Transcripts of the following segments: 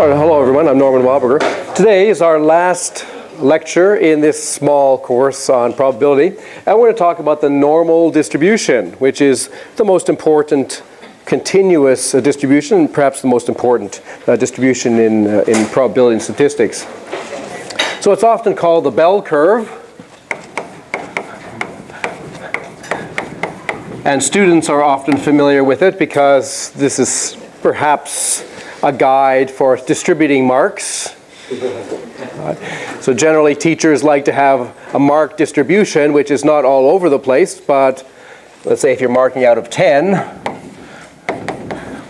All right, hello everyone, I'm Norman Wildberger. Today is our last lecture in this small course on probability, and we're going to talk about the normal distribution, which is the most important continuous distribution, and perhaps the most important distribution in probability and statistics. So it's often called the bell curve, and students are often familiar with it because this is perhaps a guide for distributing marks. So generally teachers like to have a mark distribution which is not all over the place, but let's say if you're marking out of 10,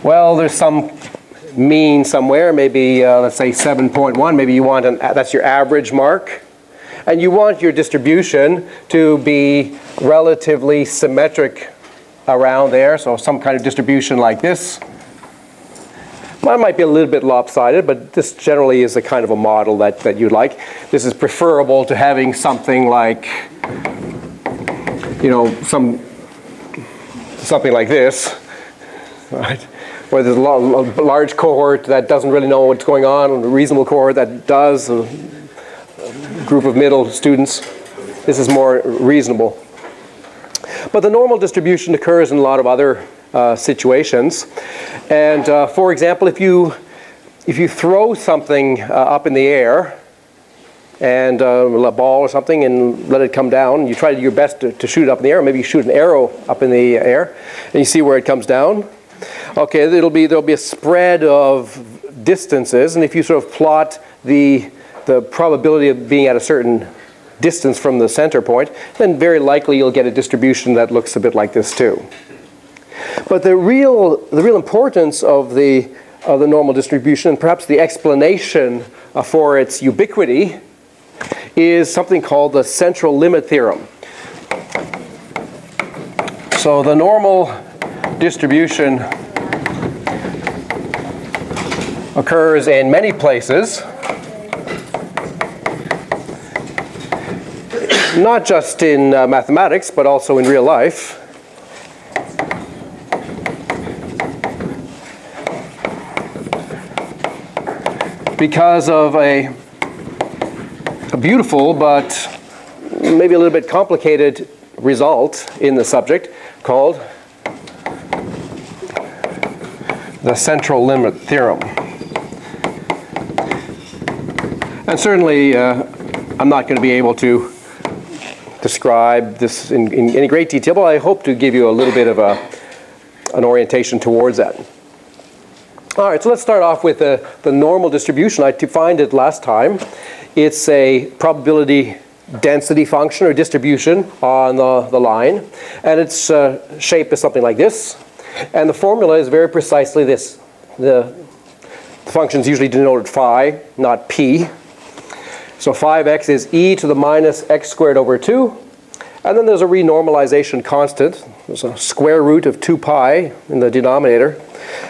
well, there's some mean somewhere, maybe let's say 7.1, maybe you want that's your average mark, and you want your distribution to be relatively symmetric around there, so some kind of distribution like this. Mine might be a little bit lopsided, but this generally is a kind of a model that you'd like. This is preferable to having something like, you know, something like this, right? Where there's a large cohort that doesn't really know what's going on, and a reasonable cohort that does, a group of middle students. This is more reasonable. But the normal distribution occurs in a lot of other situations. And for example, if you throw something up in the air, and a ball or something, and let it come down, you try to do your best to shoot it up in the air, maybe you shoot an arrow up in the air, and you see where it comes down. Okay, there'll be a spread of distances, and if you sort of plot the probability of being at a certain distance from the center point, then very likely you'll get a distribution that looks a bit like this too. But the real importance of the normal distribution, and perhaps the explanation for its ubiquity, is something called the central limit theorem. So the normal distribution occurs in many places, not just in mathematics, but also in real life. Because of a beautiful but maybe a little bit complicated result in the subject called the central limit theorem. And certainly I'm not going to be able to describe this in any great detail, but I hope to give you a little bit of an orientation towards that. All right, so let's start off with the normal distribution. I defined it last time. It's a probability density function or distribution on the line, and its shape is something like this. And the formula is very precisely this. The function is usually denoted phi, not p. So 5x is e to the minus x squared over 2. And then there's a renormalization constant. There's a square root of 2 pi in the denominator.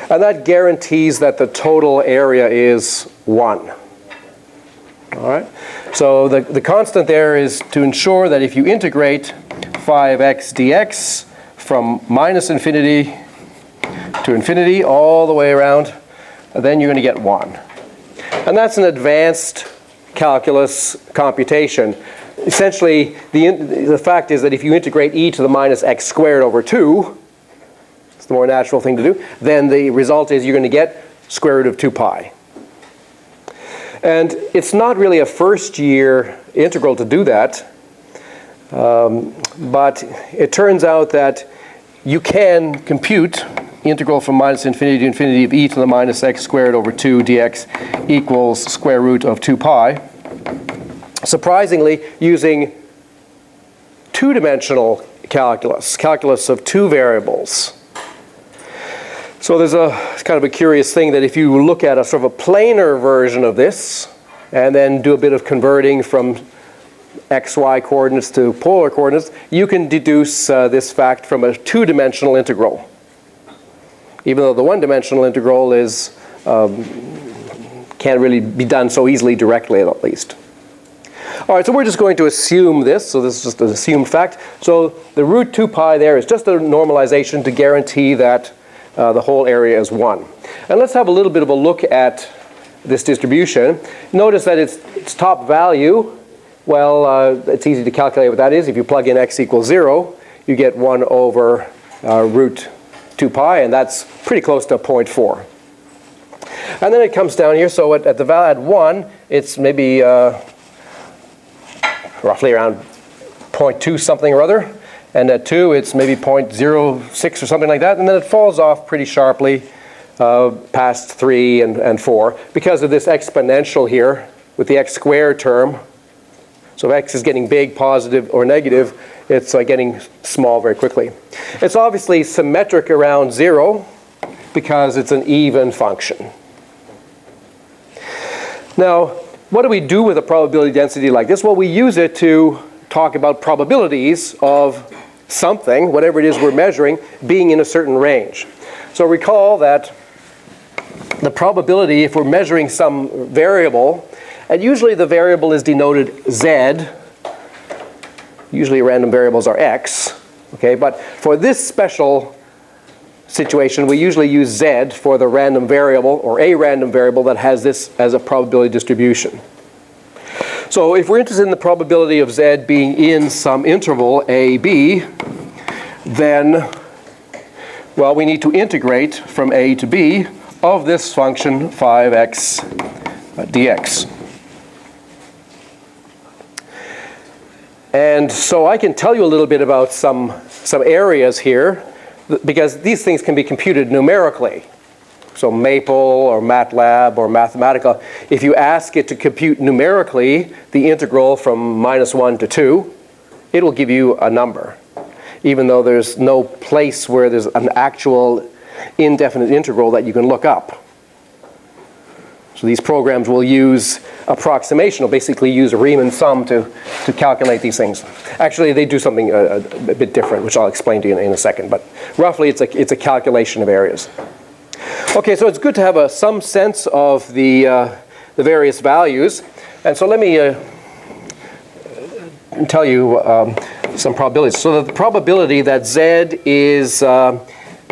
And that guarantees that the total area is 1. All right? So the constant there is to ensure that if you integrate 5x dx from minus infinity to infinity all the way around, then you're going to get 1. And that's an advanced calculus computation. Essentially, the fact is that if you integrate e to the minus x squared over 2, it's the more natural thing to do, then the result is you're going to get square root of 2 pi. And it's not really a first year integral to do that, but it turns out that you can compute integral from minus infinity to infinity of e to the minus x squared over 2 dx equals square root of 2 pi. Surprisingly, using two-dimensional calculus of two variables. So there's kind of a curious thing that if you look at a sort of a planar version of this and then do a bit of converting from xy coordinates to polar coordinates, you can deduce this fact from a two-dimensional integral. Even though the one-dimensional integral is can't really be done so easily directly, at least. All right, so we're just going to assume this. So this is just an assumed fact. So the root 2 pi there is just a normalization to guarantee that the whole area is 1. And let's have a little bit of a look at this distribution, notice that its top value, well, it's easy to calculate what that is. If you plug in x equals 0, you get 1 over root 2 pi, and that's pretty close to 0.4. And then it comes down here, so at the value at 1, it's maybe roughly around 0.2 something or other, and at 2 it's maybe 0.06 or something like that, and then it falls off pretty sharply past 3 and 4 because of this exponential here with the x squared term. So if x is getting big, positive, or negative, it's getting small very quickly. It's obviously symmetric around 0 because it's an even function. Now, what do we do with a probability density like this? Well, we use it to talk about probabilities of something, whatever it is we're measuring, being in a certain range. So recall that the probability, if we're measuring some variable, and usually the variable is denoted z, usually random variables are x, okay, but for this special situation we usually use z for the random variable or a random variable that has this as a probability distribution. So if we're interested in the probability of z being in some interval a, b, then, well, we need to integrate from a to b of this function 5x dx. And so I can tell you a little bit about some areas here, because these things can be computed numerically. So Maple or MATLAB or Mathematica, if you ask it to compute numerically the integral from -1 to 2, it will give you a number, even though there's no place where there's an actual indefinite integral that you can look up. So these programs will use approximation, will basically use a Riemann sum to calculate these things. Actually, they do something a bit different, which I'll explain to you in a second, but roughly it's a calculation of areas. Okay, so it's good to have some sense of the various values, and so let me tell you some probabilities. So the probability that z is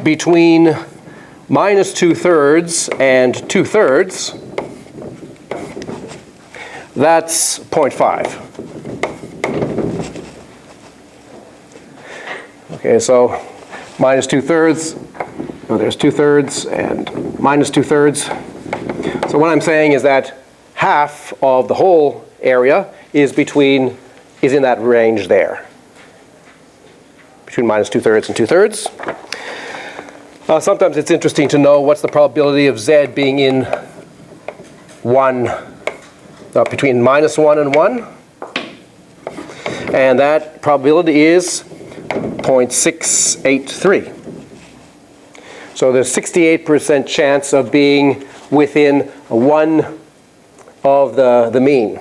between -2/3 and 2/3, that's 0.5. Okay, so -2/3, oh, there's 2/3 and -2/3. So what I'm saying is that half of the whole area is in that range there, between -2/3 and 2/3. Sometimes it's interesting to know what's the probability of z being in between -1 and 1. And that probability is 0.683. So there's 68% chance of being within 1 of the mean.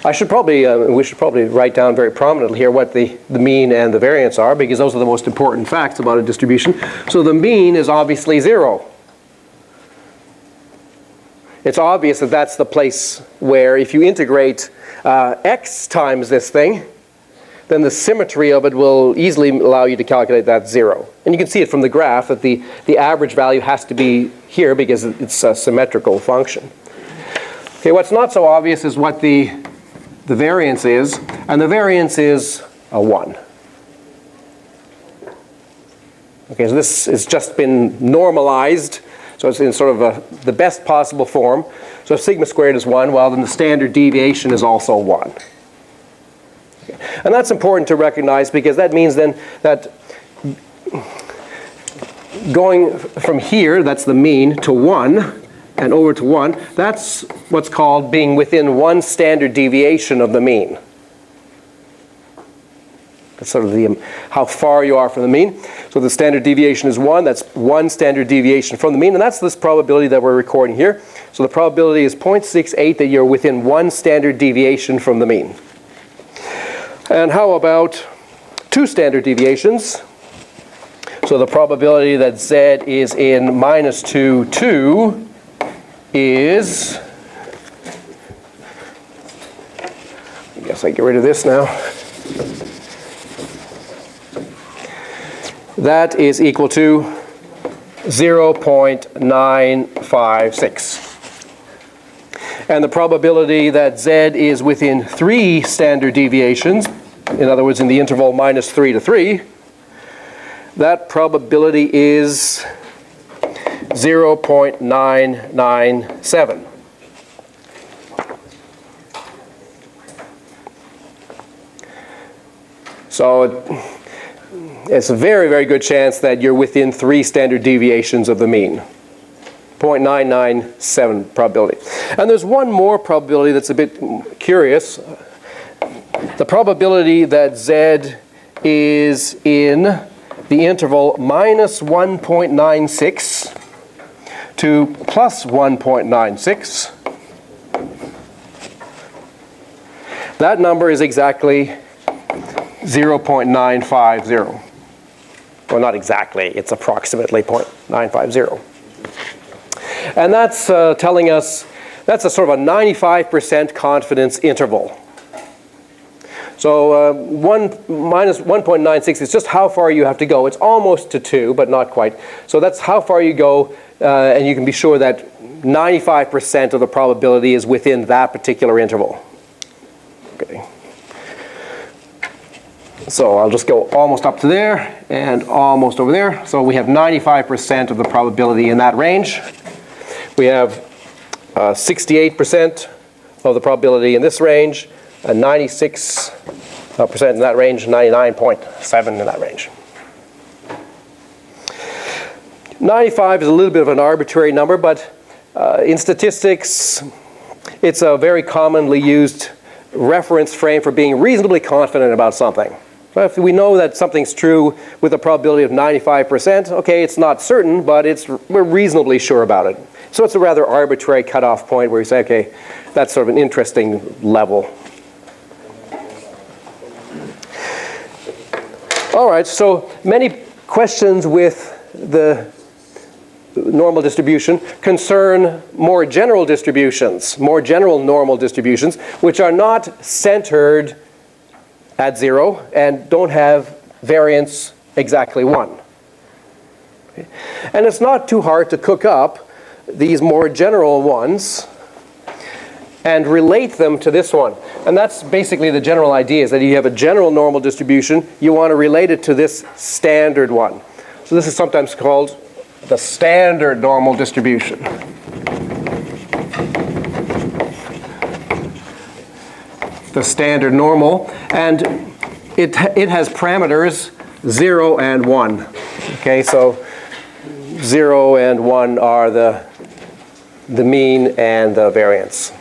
We should probably write down very prominently here what the mean and the variance are, because those are the most important facts about a distribution. So the mean is obviously 0. It's obvious that that's the place where if you integrate x times this thing, then the symmetry of it will easily allow you to calculate that 0. And you can see it from the graph that the average value has to be here because it's a symmetrical function. Okay, what's not so obvious is what the variance is, and the variance is a 1. Okay, so this has just been normalized, so it's in sort of the best possible form. So if sigma squared is 1, well, then the standard deviation is also 1. Okay. And that's important to recognize, because that means then that going from here, that's the mean, to 1, and over to 1, that's what's called being within 1 standard deviation of the mean. That's sort of how far you are from the mean. So the standard deviation is 1. That's 1 standard deviation from the mean. And that's this probability that we're recording here. So the probability is 0.68 that you're within 1 standard deviation from the mean. And how about 2 standard deviations? So the probability that z is in -2, 2 is, I guess I get rid of this now. That is equal to 0.956. And the probability that Z is within 3 standard deviations, in other words, in the interval minus 3 to 3, that probability is 0.997. So it's a very, very good chance that you're within 3 standard deviations of the mean. 0.997 probability. And there's one more probability that's a bit curious. The probability that Z is in the interval minus 1.96 to plus 1.96. That number is exactly 0.950. Well, not exactly, it's approximately 0.950. And that's telling us, that's a sort of a 95% confidence interval. So 1 minus 1.96 is just how far you have to go. It's almost to 2, but not quite. So that's how far you go, and you can be sure that 95% of the probability is within that particular interval. Okay. So I'll just go almost up to there and almost over there. So we have 95% of the probability in that range. We have 68% of the probability in this range, and 96% in that range, 99.7 in that range. 95 is a little bit of an arbitrary number, but in statistics, it's a very commonly used reference frame for being reasonably confident about something. So if we know that something's true with a probability of 95%, okay, it's not certain, but we're reasonably sure about it. So it's a rather arbitrary cutoff point where you say, okay, that's sort of an interesting level. All right, so many questions with the normal distribution concern more general distributions, more general normal distributions, which are not centered at 0 and don't have variance exactly 1. Okay. And it's not too hard to cook up these more general ones and relate them to this one. And that's basically the general idea, is that you have a general normal distribution, you want to relate it to this standard one. So this is sometimes called the standard normal distribution. The standard normal, and it has parameters 0 and 1. Okay, so 0 and 1 are the mean and the variance.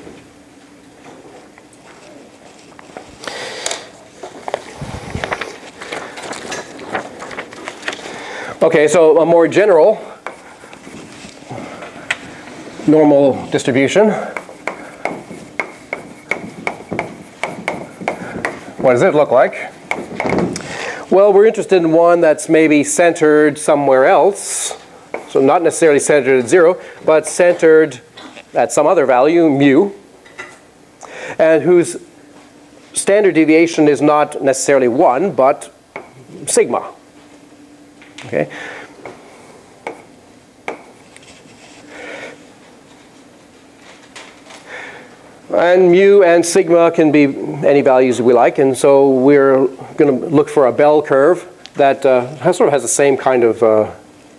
Okay, so a more general normal distribution. What does it look like? Well, we're interested in one that's maybe centered somewhere else. So not necessarily centered at 0, but centered at some other value, mu, and whose standard deviation is not necessarily 1, but sigma. Okay? And mu and sigma can be any values we like, and so we're going to look for a bell curve that sort of has the same kind of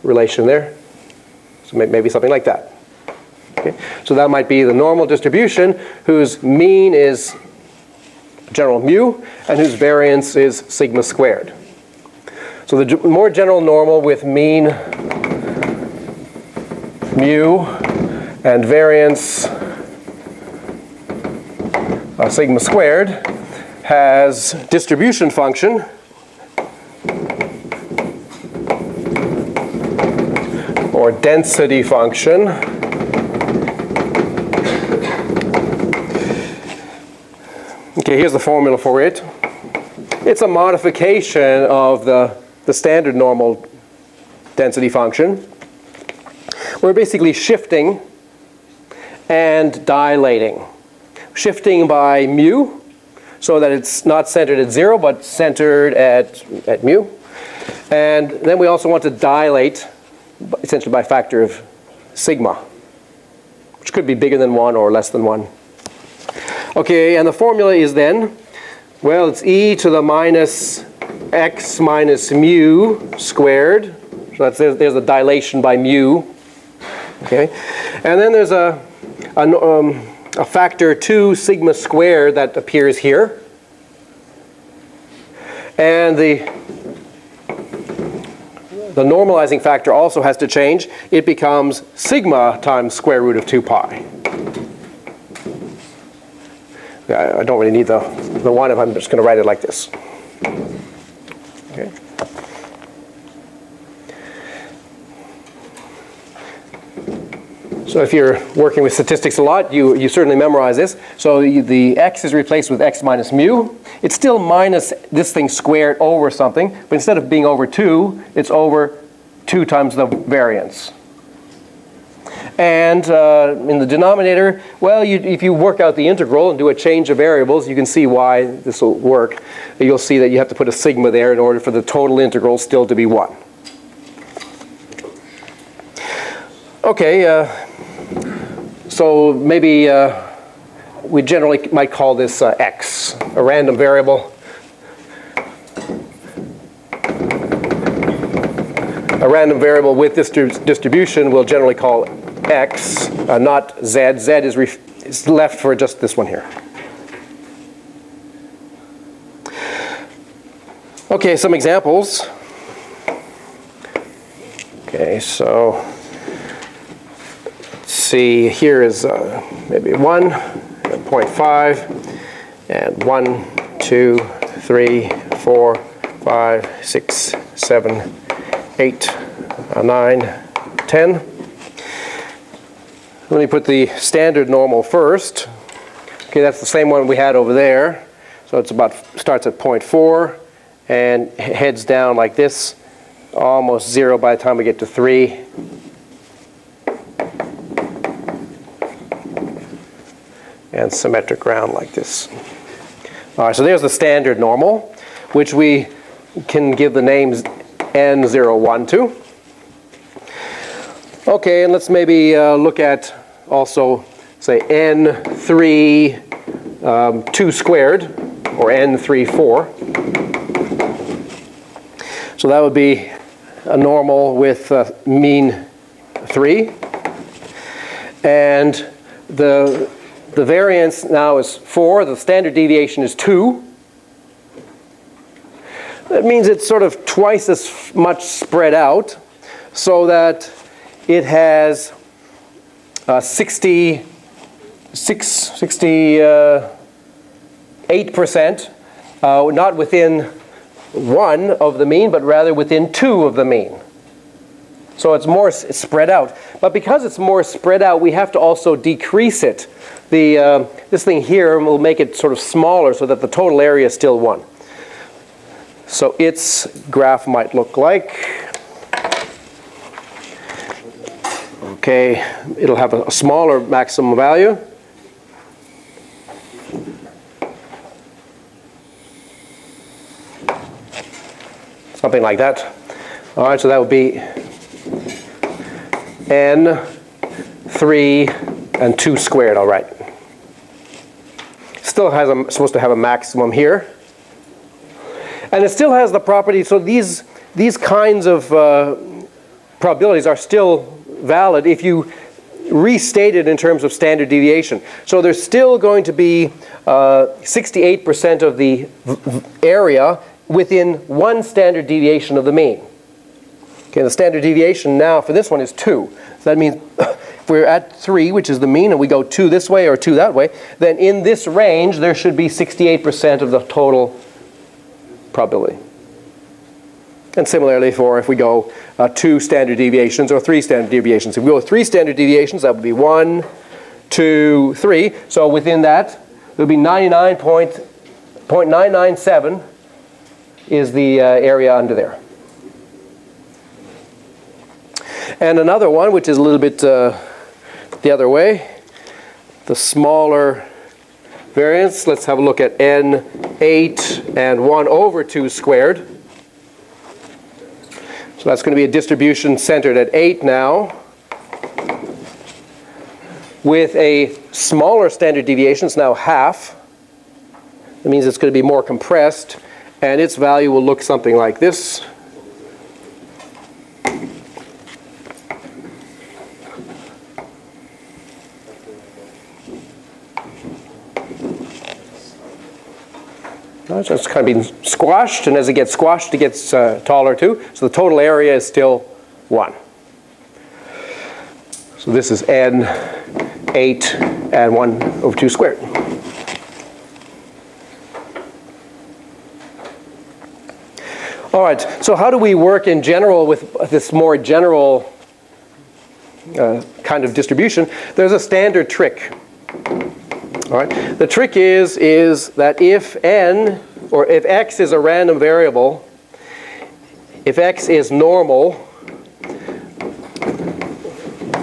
relation there. So maybe something like that. Okay? So that might be the normal distribution whose mean is general mu and whose variance is sigma squared. So the more general normal with mean mu and variance sigma squared has distribution function or density function okay, here's the formula for it. It's a modification of the standard normal density function. We're basically shifting and dilating. Shifting by mu, so that it's not centered at 0, but centered at mu. And then we also want to dilate essentially by a factor of sigma, which could be bigger than 1 or less than 1. Okay, and the formula is then, well, it's e to the minus x minus mu squared. So there's a dilation by mu. Okay, and then there's a factor 2 sigma squared that appears here. And the normalizing factor also has to change. It becomes sigma times square root of 2 pi. I don't really need the 1 if I'm just going to write it like this. Okay. So if you're working with statistics a lot, you certainly memorize this. So the x is replaced with x minus mu. It's still minus this thing squared over something, but instead of being over 2, it's over 2 times the variance. And in the denominator, well, if you work out the integral and do a change of variables, you can see why this will work. You'll see that you have to put a sigma there in order for the total integral still to be 1. Okay, so maybe we generally might call this x, a random variable. A random variable with this distribution we'll generally call x, not z. Z is left for just this one here. Okay, some examples. Okay, so let's see, here is maybe 1, 0.5, and 1, 2, 3, 4, 5, 6, 7, 8, 9, 10. Let me put the standard normal first. Okay, that's the same one we had over there. So it's starts at 0.4 and heads down like this, almost 0 by the time we get to 3. And symmetric ground like this. All right, so there's the standard normal, which we can give the names N01 to. Okay, and let's maybe look at also, say, N3 2 squared, or N3 4. So that would be a normal with mean 3. And the variance now is 4. The standard deviation is 2. That means it's sort of twice as much spread out, so that it has 68%, not within 1 of the mean, but rather within 2 of the mean. So it's more spread out. But because it's more spread out, we have to also decrease it. This thing here will make it sort of smaller so that the total area is still 1. So its graph might look like, okay, it'll have a smaller maximum value. Something like that. All right, so that would be n 3 and 2 squared, all right. Still supposed to have a maximum here. And it still has the property, so these kinds of probabilities are still valid if you restate it in terms of standard deviation. So there's still going to be 68% of the area within 1 standard deviation of the mean. Okay, the standard deviation now for this one is 2. So that means if we're at 3, which is the mean, and we go 2 this way or 2 that way, then in this range there should be 68% of the total probability. And similarly for if we go 2 standard deviations or 3 standard deviations. If we go with 3 standard deviations, that would be 1, 2, 3. So within that, there would be 99.997 is the area under there. And another one, which is a little bit the other way, the smaller variance. Let's have a look at N8 and 1 over 2 squared. So So that's going to be a distribution centered at 8 now, with a smaller standard deviation. It's now half. That means it's going to be more compressed, and its value will look something like this. So it's kind of being squashed, and as it gets squashed, it gets taller too. So the total area is still 1. So this is n 8 and 1 over 2 squared. All right, so how do we work in general with this more general kind of distribution? There's a standard trick. All right. The trick is that if n, or if x is a random variable, if x is normal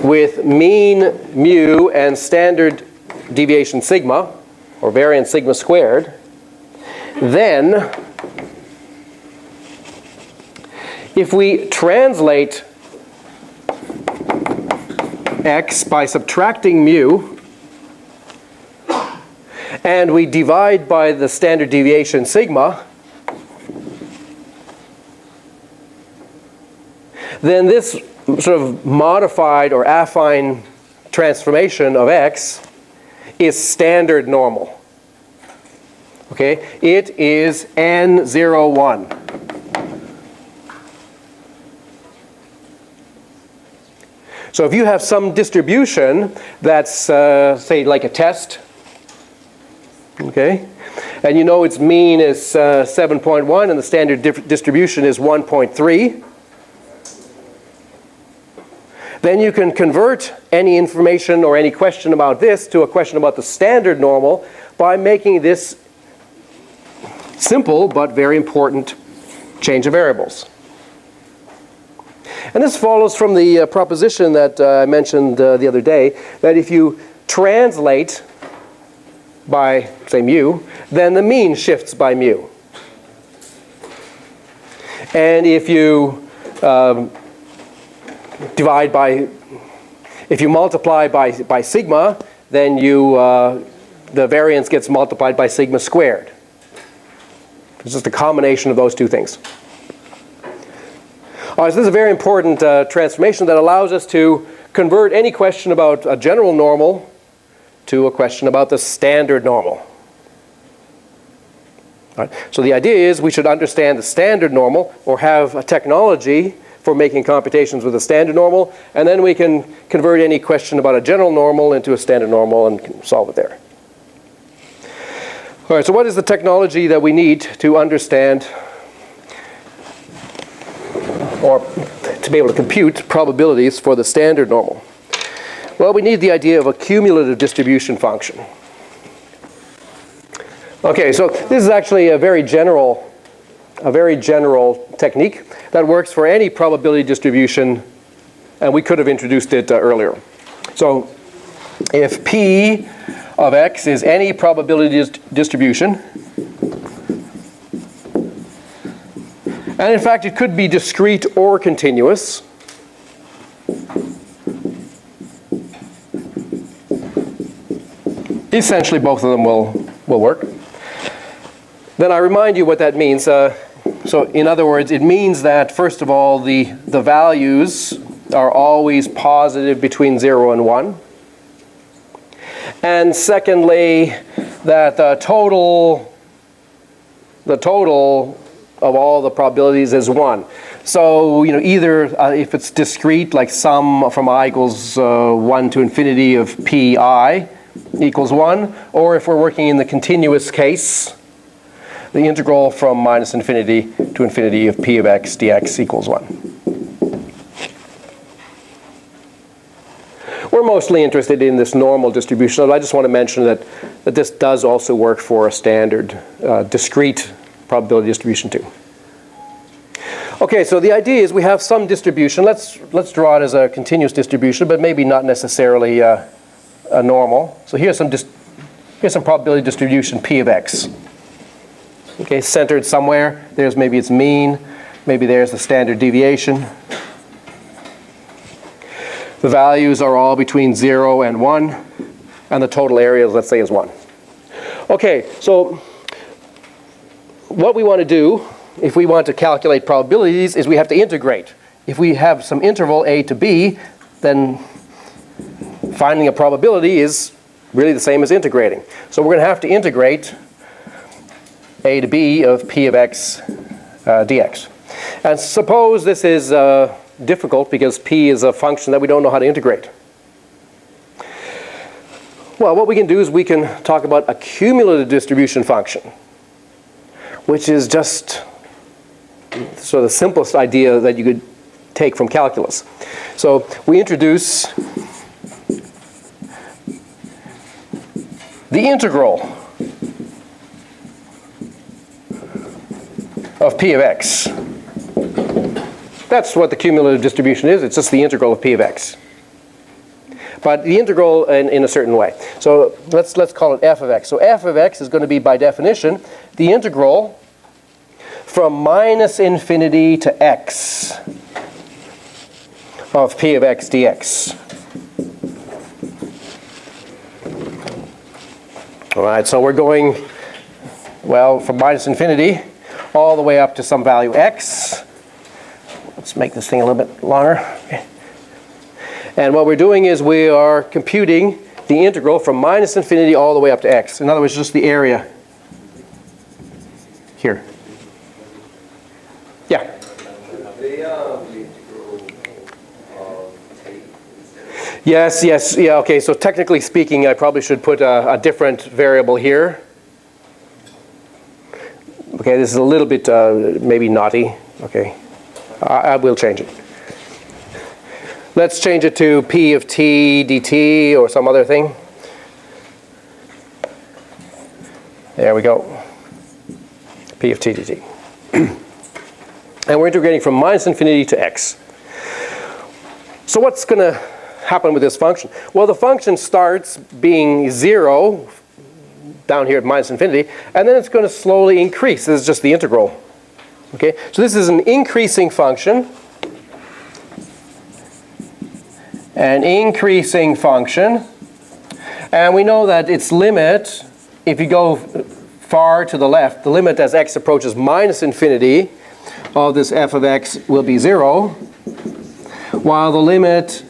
with mean mu and standard deviation sigma, or variance sigma squared, then if we translate x by subtracting mu, and we divide by the standard deviation sigma, then this sort of modified or affine transformation of x is standard normal. Okay? It is n01. So if you have some distribution that's, say, like a test, okay, and you know its mean is 7.1 and the standard distribution is 1.3, then you can convert any information or any question about this to a question about the standard normal by making this simple but very important change of variables. And this follows from the proposition that I mentioned the other day, that if you translate by, say, mu, then the mean shifts by mu. And if you if you multiply by sigma, then the variance gets multiplied by sigma squared. It's just a combination of those two things. All right, so this is a very important transformation that allows us to convert any question about a general normal to a question about the standard normal. All right, so the idea is we should understand the standard normal, or have a technology for making computations with a standard normal, and then we can convert any question about a general normal into a standard normal and solve it there. All right, so what is the technology that we need to understand or to be able to compute probabilities for the standard normal? Well, we need the idea of a cumulative distribution function. Okay, so this is actually a very general technique that works for any probability distribution, and we could have introduced it earlier. So if P of x is any probability distribution, and in fact it could be discrete or continuous, essentially both of them will work. Then I remind you what that means. So in other words, it means that first of all the values are always positive between 0 and 1. And secondly, that the total of all the probabilities is 1. So either if it's discrete, like sum from I equals 1 to infinity of pi equals 1, or if we're working in the continuous case, the integral from minus infinity to infinity of p of x dx equals 1. We're mostly interested in this normal distribution. I just want to mention that this does also work for a standard discrete probability distribution too. Okay, so the idea is we have some distribution. Let's draw it as a continuous distribution, but maybe not necessarily a normal. So here's some probability distribution p of x. Okay, centered somewhere. There's maybe its mean. maybe there's the standard deviation. The values are all between 0 and 1, and the total area, let's say, is 1. Okay, so what we want to do, if we want to calculate probabilities, is we have to integrate. If we have some interval a to b, then finding a probability is really the same as integrating. So we're going to have to integrate a to b of p of x dx. And suppose this is difficult because p is a function that we don't know how to integrate. Well, what we can do is we can talk about a cumulative distribution function, which is just sort of the simplest idea that you could take from calculus. So we introduce the integral of p of x. That's what the cumulative distribution is. It's just the integral of p of x. But the integral in a certain way. So let's call it f of x. So f of x is going to be, by definition, the integral from minus infinity to x of p of x dx. All right, so we're going, well, from minus infinity all the way up to some value x. Let's make this thing a little bit longer. Okay. And what we're doing is we are computing the integral from minus infinity all the way up to x. In other words, just the area here. Yeah? Yes, yeah, okay, so technically speaking, I probably should put a different variable here. Okay, this is a little bit maybe naughty. Okay, I will change it. Let's change it to p of t dt or some other thing. There we go. P of t dt. And we're integrating from minus infinity to x. So what's going to happen with this function? Well, the function starts being 0 down here at minus infinity, and then it's going to slowly increase. This is just the integral. Okay, so this is an increasing function. An increasing function. And we know that its limit, if you go far to the left, the limit as x approaches minus infinity of this f of x will be 0, while the limit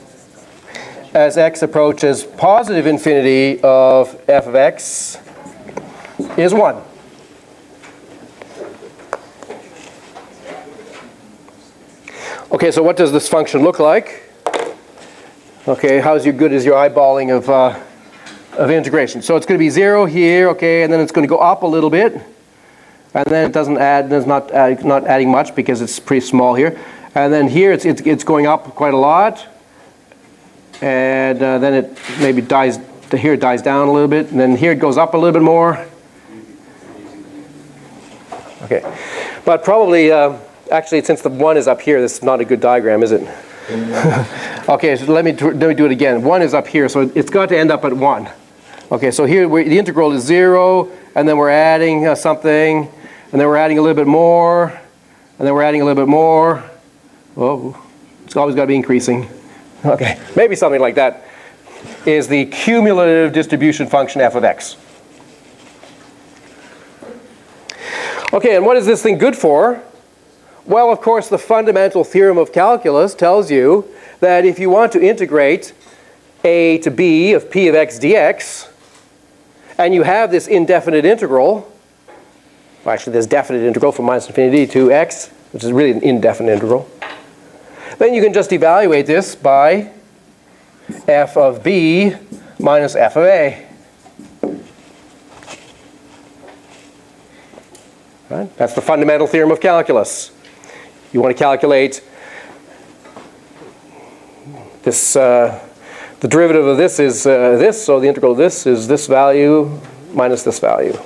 as x approaches positive infinity of f of x is 1. Okay, so what does this function look like? Okay, how's good is your eyeballing of integration? So it's going to be 0 here, okay, and then it's going to go up a little bit, and then it doesn't add, it's not adding much because it's pretty small here, and then here it's going up quite a lot, and then it maybe dies. Here it dies down a little bit, and then here it goes up a little bit more. Okay, but probably actually since the 1 is up here, this is not a good diagram, is it? Okay, so let me do it again. 1 is up here, so it's got to end up at 1. Okay, so here the integral is 0, and then we're adding something, and then we're adding a little bit more, and then we're adding a little bit more. Oh, it's always got to be increasing. Okay, maybe something like that is the cumulative distribution function f of x. Okay, and what is this thing good for? Well, of course, the fundamental theorem of calculus tells you that if you want to integrate a to b of p of x dx, and you have this indefinite integral, well, actually this definite integral from minus infinity to x, which is really an indefinite integral, then you can just evaluate this by f of b minus f of a. Right? That's the fundamental theorem of calculus. You want to calculate this, the derivative of this is this, so the integral of this is this value minus this value.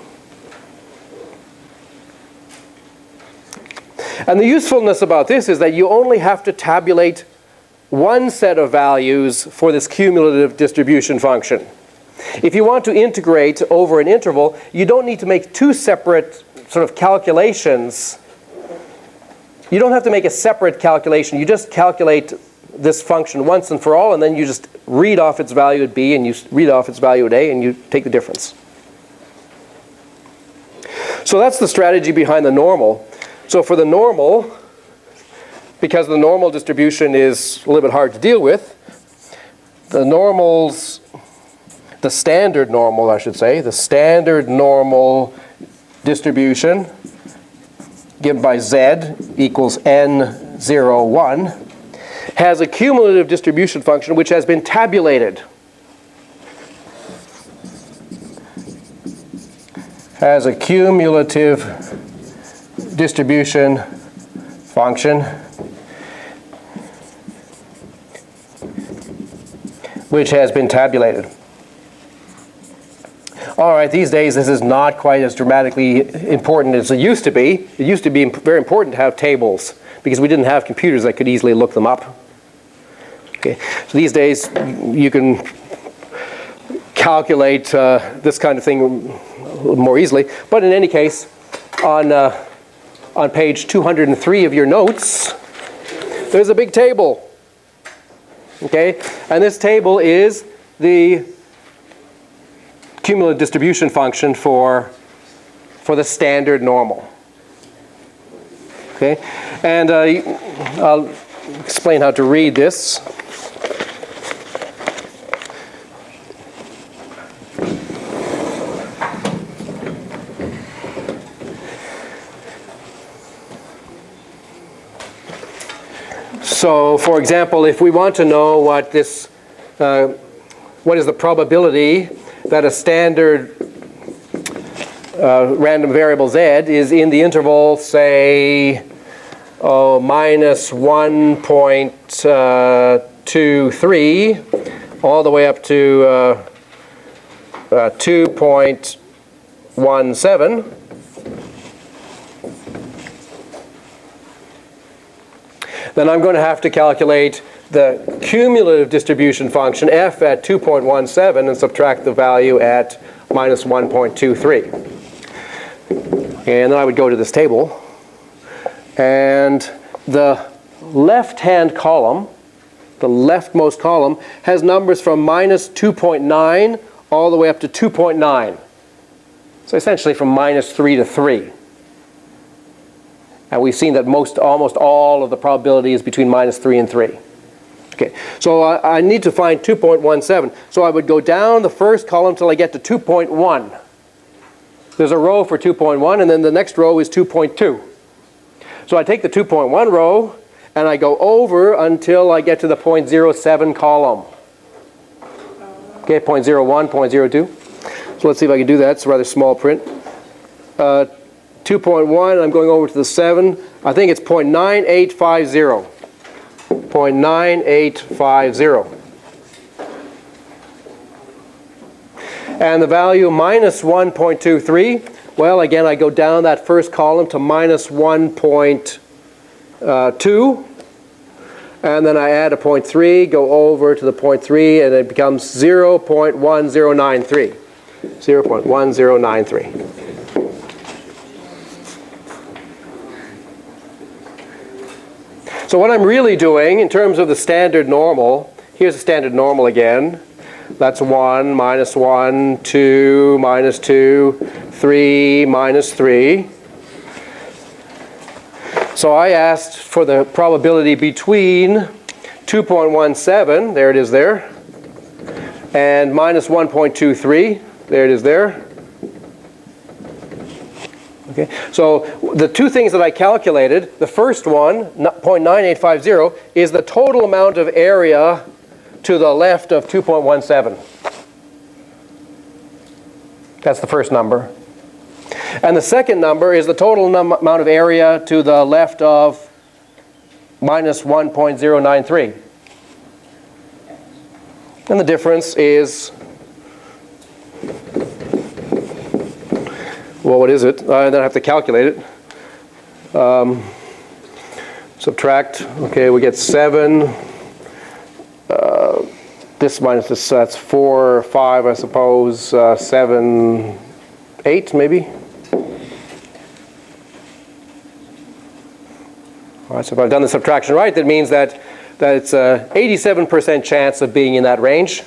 And the usefulness about this is that you only have to tabulate one set of values for this cumulative distribution function. If you want to integrate over an interval, you don't need to make two separate sort of calculations you don't have to make a separate calculation. You just calculate this function once and for all, and then you just read off its value at b, and you read off its value at a, and you take the difference. So that's the strategy behind the normal. So for the normal, because the normal distribution is a little bit hard to deal with, the standard normal, I should say, the standard normal distribution given by z equals n0, 1, has a cumulative distribution function which has been tabulated. Has a cumulative distribution function which has been tabulated. All right, these days this is not quite as dramatically important as it used to be. It used to be very important to have tables because we didn't have computers that could easily look them up. Okay, so these days you can calculate this kind of thing a little more easily. But in any case, on page 203 of your notes, there's a big table. Okay, and this table is the cumulative distribution function for the standard normal. Okay, and I'll explain how to read this. So, for example, if we want to know what is the probability that a standard random variable z is in the interval, say, minus 1.23 all the way up to 2.17. Then I'm going to have to calculate the cumulative distribution function f at 2.17 and subtract the value at minus 1.23. And then I would go to this table. And the left-hand column, the leftmost column, has numbers from minus 2.9 all the way up to 2.9. So essentially from minus 3 to 3. And we've seen that almost all of the probability is between minus 3 and 3. Okay, so I need to find 2.17. So I would go down the first column till I get to 2.1. There's a row for 2.1, and then the next row is 2.2. So I take the 2.1 row, and I go over until I get to the 0.07 column. Okay, 0.01, 0.02. So let's see if I can do that. It's a rather small print. 2.1, I'm going over to the 7. I think it's 0.9850. 0.9850. And the value minus 1.23, well, again, I go down that first column to minus 1.2. And then I add a 0.3, go over to the 0.3, and it becomes 0.1093. 0.1093. So what I'm really doing in terms of the standard normal, here's the standard normal again. That's 1, minus 1, 2, minus 2, 3, minus 3. So I asked for the probability between 2.17, there it is there, and minus 1.23, there it is there. Okay. So the two things that I calculated, the first one, 0.9850, is the total amount of area to the left of 2.17. That's the first number. And the second number is the total amount of area to the left of minus 1.093. And the difference is, well, what is it? Then I have to calculate it. Subtract, okay, we get 7. This minus this, that's 4, 5, I suppose, 7, 8 maybe. right, so if I've done the subtraction right, that means that it's a 87% chance of being in that range.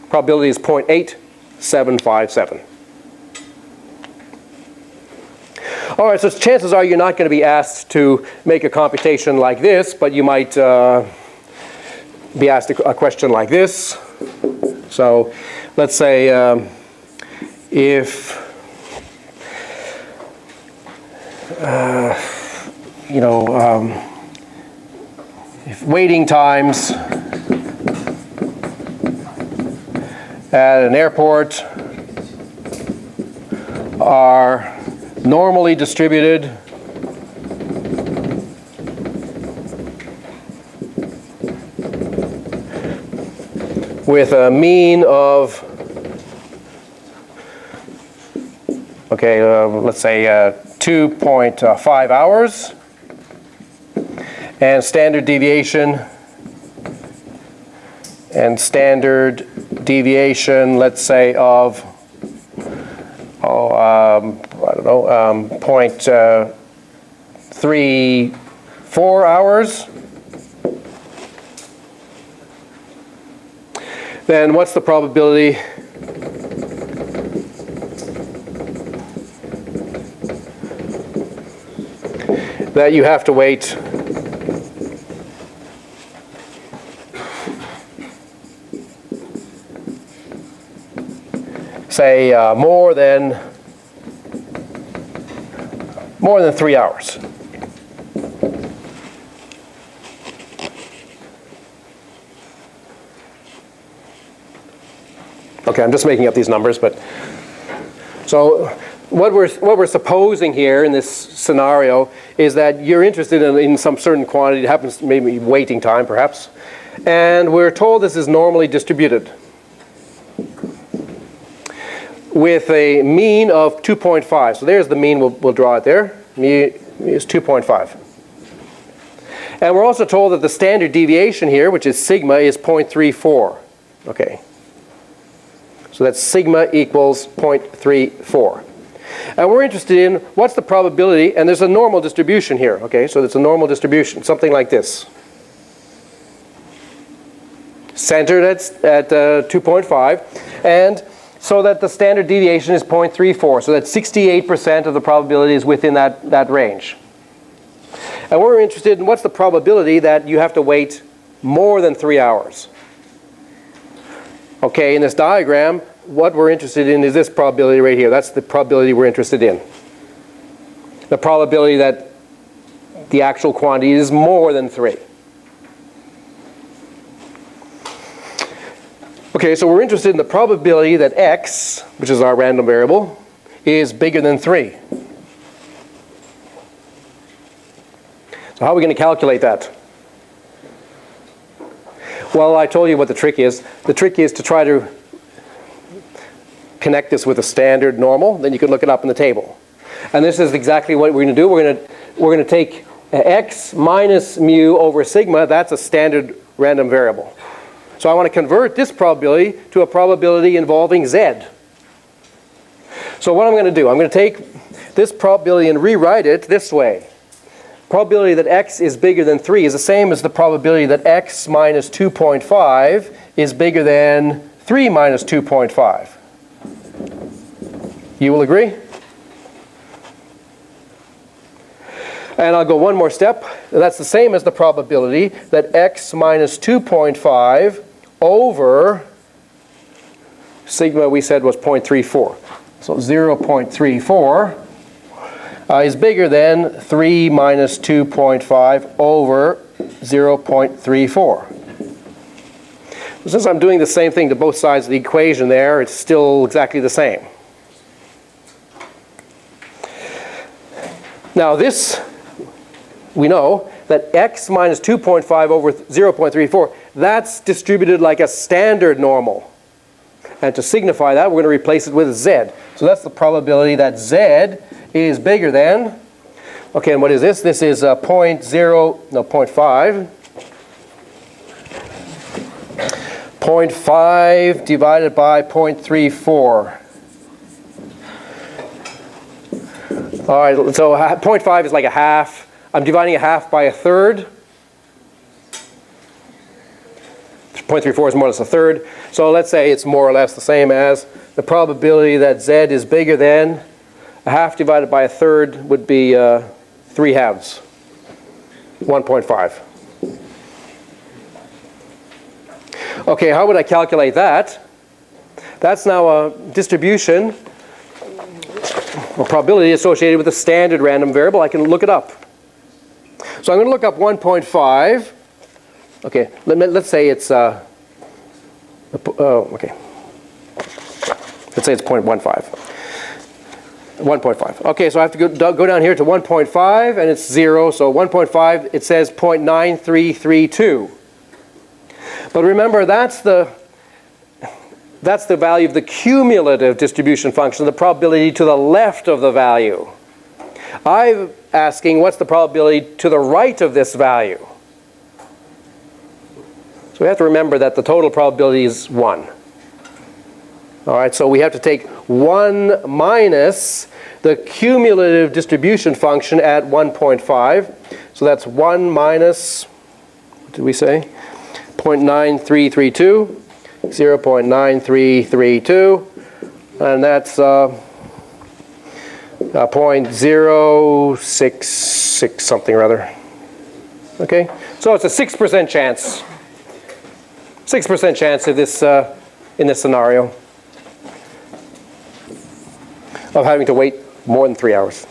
Probability is 0.8757. All right, so chances are you're not going to be asked to make a computation like this, but you might be asked a question like this. So let's say if if waiting times at an airport are normally distributed with a mean of, okay, let's say 2.5 hours, and standard deviation, let's say of, I don't know, 0.34 hours, then what's the probability that you have to wait say more than 3 hours? Okay, I'm just making up these numbers, but so what we're supposing here in this scenario is that you're interested in some certain quantity. It happens maybe waiting time, perhaps, and we're told this is normally distributed with a mean of 2.5. So there's the mean. We'll draw it there. Mean is 2.5. And we're also told that the standard deviation here, which is sigma, is 0.34. Okay. So that's sigma equals 0.34. And we're interested in what's the probability, and there's a normal distribution here. Okay, so it's a normal distribution, something like this. Centered at 2.5, and so that the standard deviation is 0.34, so that 68% of the probability is within that range. And we're interested in what's the probability that you have to wait more than 3 hours. Okay, in this diagram, what we're interested in is this probability right here. That's the probability we're interested in. The probability that the actual quantity is more than 3. Okay, so we're interested in the probability that x, which is our random variable, is bigger than 3. So how are we going to calculate that? Well, I told you what the trick is. The trick is to try to connect this with a standard normal. Then you can look it up in the table. And this is exactly what we're going to do. We're going to take x minus mu over sigma. That's a standard random variable. So I want to convert this probability to a probability involving z. So what I'm going to do, I'm going to take this probability and rewrite it this way. Probability that x is bigger than 3 is the same as the probability that x minus 2.5 is bigger than 3 minus 2.5. You will agree? And I'll go one more step. That's the same as the probability that x minus 2.5 over sigma we said was 0.34. So 0.34 is bigger than 3 minus 2.5 over 0.34. Since I'm doing the same thing to both sides of the equation there, it's still exactly the same. Now this, we know that x minus 2.5 over 0.34, that's distributed like a standard normal. And to signify that, we're going to replace it with z. So that's the probability that z is bigger than, okay, and what is this? This is 0.5. 0.5 divided by 0.34. All right, so 0.5 is like a half I'm dividing a half by a third. 0.34 is more or less a third. So let's say it's more or less the same as the probability that z is bigger than a half divided by a third would be 3 halves, 1.5. Okay, how would I calculate that? That's now a distribution, a probability associated with a standard random variable. I can look it up. So I'm going to look up 1.5. Okay, let's say it's okay. Let's say it's 0.15. 1.5. Okay, so I have to go down here to 1.5, and it's 0. So 1.5, it says 0.9332. But remember, that's the value of the cumulative distribution function, the probability to the left of the value. I'm asking what's the probability to the right of this value. So we have to remember that the total probability is 1. All right, so we have to take 1 minus the cumulative distribution function at 1.5. So that's 1 minus, what did we say? 0.9332. 0.9332, and that's 0.066 something or other. Okay, so it's a 6% chance. 6% chance of this in this scenario of having to wait more than 3 hours.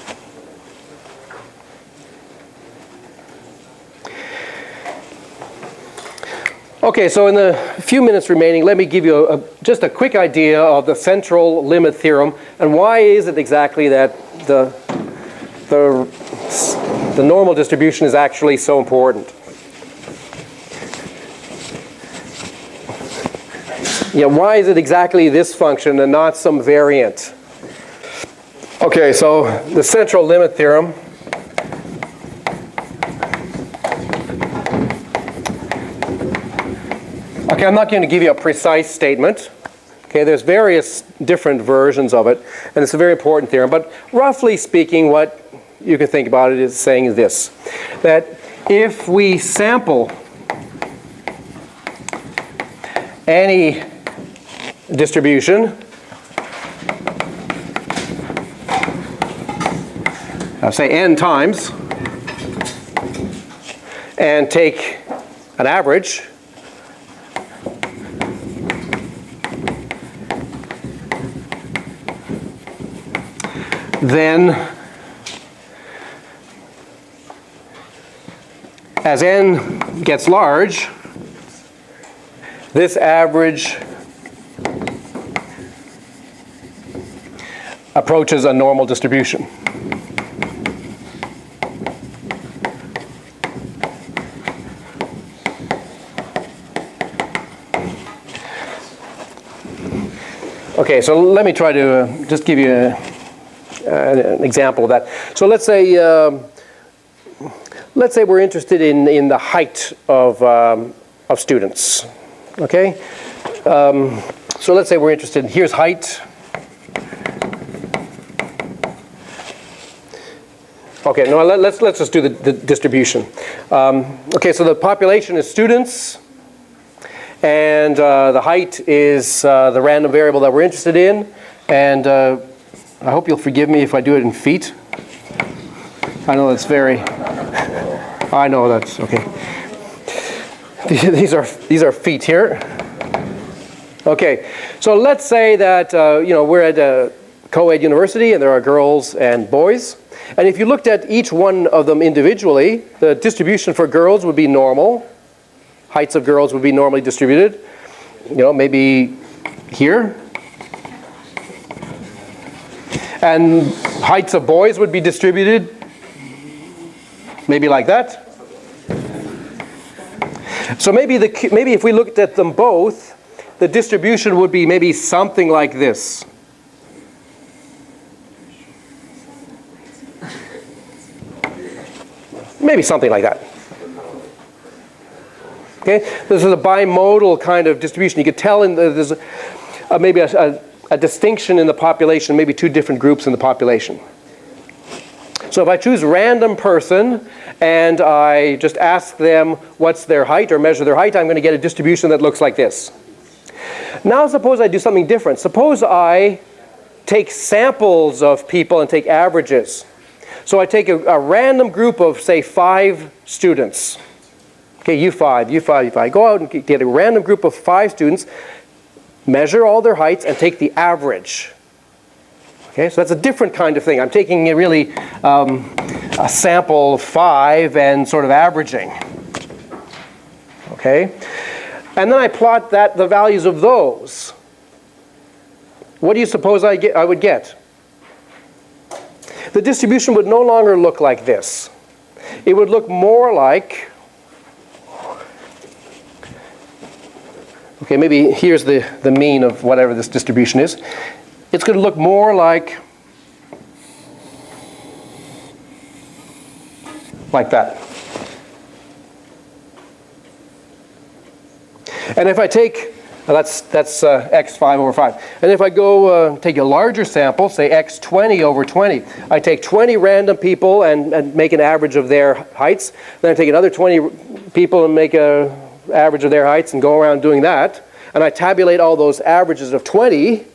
Okay, so in the few minutes remaining, let me give you just a quick idea of the central limit theorem and why is it exactly that the normal distribution is actually so important. Yeah, why is it exactly this function and not some variant? Okay, so the central limit theorem. Okay, I'm not going to give you a precise statement. Okay, there's various different versions of it, and it's a very important theorem. But roughly speaking, what you can think about it is saying this, that if we sample any distribution, say n times, and take an average, then as n gets large, this average approaches a normal distribution. Okay, so let me try to just give you an example of that. So let's say we're interested in the height of students. Okay, so let's say we're interested. Here's height. Okay, no, let's just do the distribution. Okay, so the population is students, and the height is the random variable that we're interested in, and I hope you'll forgive me if I do it in feet. I know that's very. I know that's okay. These are feet here. Okay, so let's say that we're at a co-ed university and there are girls and boys, and if you looked at each one of them individually, the distribution for girls would be normal. Heights of girls would be normally distributed. Maybe here. And heights of boys would be distributed maybe like that. So maybe if we looked at them both, the distribution would be maybe something like this. Maybe something like that. Okay, this is a bimodal kind of distribution. You could tell there's maybe a distinction in the population, maybe two different groups in the population. So if I choose random person and I just ask them what's their height or measure their height, I'm going to get a distribution that looks like this. Now suppose I do something different. Suppose I take samples of people and take averages. So I take a random group of, say, 5 students. Okay, you 5, you 5, you 5. I go out and get a random group of 5 students, measure all their heights, and take the average. Okay, so that's a different kind of thing. I'm taking really a sample of 5 and sort of averaging. Okay, and then I plot the values of those. What do you suppose I would get? The distribution would no longer look like this. It would look more like, okay, maybe here's the mean of whatever this distribution is. It's going to look more like that. And if I take, that's x5 over 5. And if I go take a larger sample, say x20 over 20, I take 20 random people and make an average of their heights. Then I take another 20 people and make an average of their heights and go around doing that. And I tabulate all those averages of 20.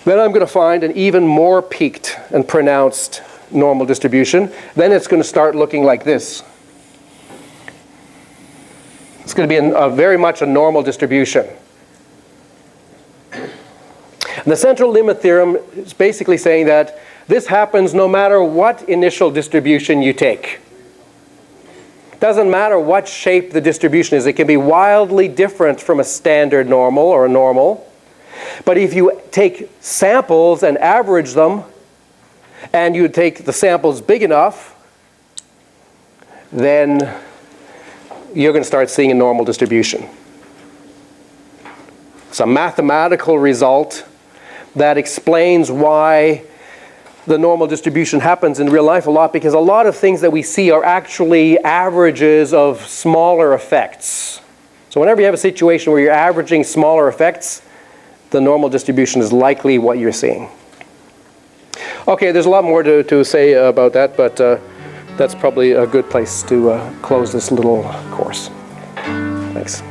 Then I'm going to find an even more peaked and pronounced normal distribution. Then it's going to start looking like this. It's going to be very much a normal distribution. And the central limit theorem is basically saying that this happens no matter what initial distribution you take. It doesn't matter what shape the distribution is. It can be wildly different from a standard normal or a normal. But if you take samples and average them, and you take the samples big enough, then you're going to start seeing a normal distribution. It's a mathematical result that explains why the normal distribution happens in real life a lot, because a lot of things that we see are actually averages of smaller effects. So whenever you have a situation where you're averaging smaller effects, the normal distribution is likely what you're seeing. Okay, there's a lot more to say about that, but that's probably a good place to close this little course. Thanks.